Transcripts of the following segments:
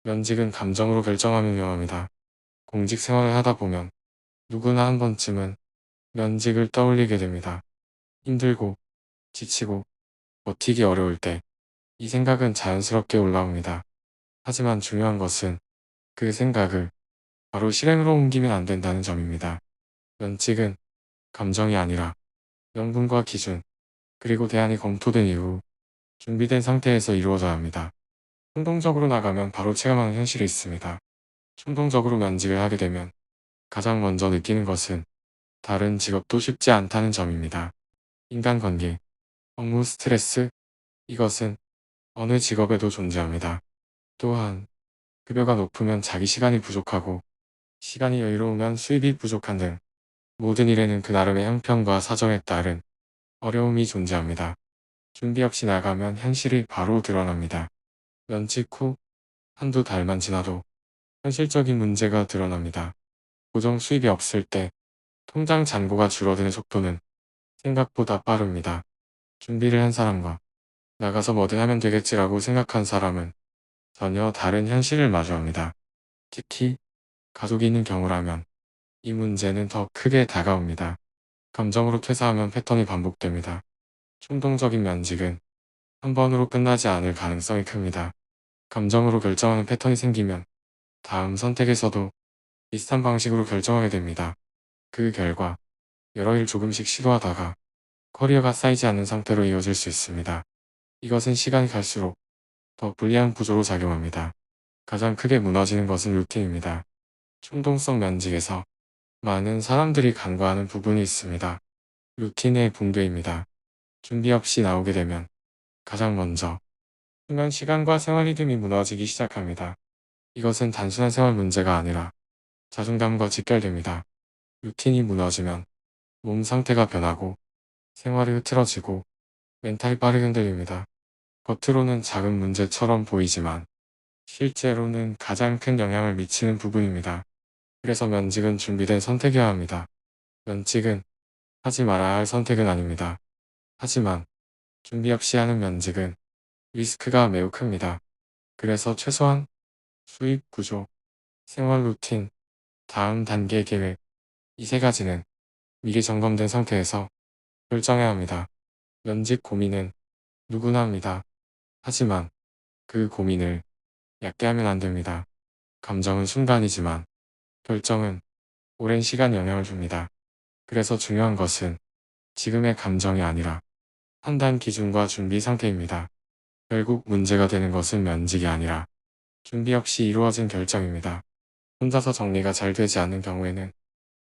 면직은 감정으로 결정하면 위험합니다. 공직 생활을 하다 보면 누구나 한 번쯤은 면직을 떠올리게 됩니다. 힘들고 지치고 버티기 어려울 때 이 생각은 자연스럽게 올라옵니다. 하지만 중요한 것은 그 생각을 바로 실행으로 옮기면 안 된다는 점입니다. 면직은 감정이 아니라 명분과 기준, 그리고 대안이 검토된 이후 준비된 상태에서 이루어져야 합니다. 충동적으로 나가면 바로 체감하는 현실이 있습니다. 충동적으로 면직을 하게 되면 가장 먼저 느끼는 것은 다른 직업도 쉽지 않다는 점입니다. 인간관계, 업무 스트레스, 이것은 어느 직업에도 존재합니다. 또한 급여가 높으면 자기 시간이 부족하고 시간이 여유로우면 수입이 부족한 등 모든 일에는 그 나름의 형편과 사정에 따른 어려움이 존재합니다. 준비 없이 나가면 현실이 바로 드러납니다. 면직 후 한두 달만 지나도 현실적인 문제가 드러납니다. 고정 수입이 없을 때 통장 잔고가 줄어드는 속도는 생각보다 빠릅니다. 준비를 한 사람과 나가서 뭐든 하면 되겠지라고 생각한 사람은 전혀 다른 현실을 마주합니다. 특히 가족이 있는 경우라면 이 문제는 더 크게 다가옵니다. 감정으로 퇴사하면 패턴이 반복됩니다. 충동적인 면직은 한 번으로 끝나지 않을 가능성이 큽니다. 감정으로 결정하는 패턴이 생기면 다음 선택에서도 비슷한 방식으로 결정하게 됩니다. 그 결과 여러 일 조금씩 시도하다가 커리어가 쌓이지 않는 상태로 이어질 수 있습니다. 이것은 시간이 갈수록 더 불리한 구조로 작용합니다. 가장 크게 무너지는 것은 루틴입니다. 충동성 면직에서 많은 사람들이 간과하는 부분이 있습니다. 루틴의 붕괴입니다. 준비 없이 나오게 되면 가장 먼저 수면 시간과 생활 리듬이 무너지기 시작합니다. 이것은 단순한 생활 문제가 아니라 자존감과 직결됩니다. 루틴이 무너지면 몸 상태가 변하고 생활이 흐트러지고 멘탈이 빠르게 흔들립니다. 겉으로는 작은 문제처럼 보이지만 실제로는 가장 큰 영향을 미치는 부분입니다. 그래서 면직은 준비된 선택이어야 합니다. 면직은 하지 말아야 할 선택은 아닙니다. 하지만 준비 없이 하는 면직은 리스크가 매우 큽니다. 그래서 최소한 수입 구조, 생활 루틴, 다음 단계 계획, 이 세 가지는 미리 점검된 상태에서 결정해야 합니다. 면직 고민은 누구나 합니다. 하지만 그 고민을 얕게 하면 안 됩니다. 감정은 순간이지만 결정은 오랜 시간 영향을 줍니다. 그래서 중요한 것은 지금의 감정이 아니라 판단 기준과 준비 상태입니다. 결국 문제가 되는 것은 면직이 아니라 준비 없이 이루어진 결정입니다. 혼자서 정리가 잘 되지 않는 경우에는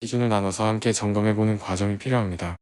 기준을 나눠서 함께 점검해보는 과정이 필요합니다.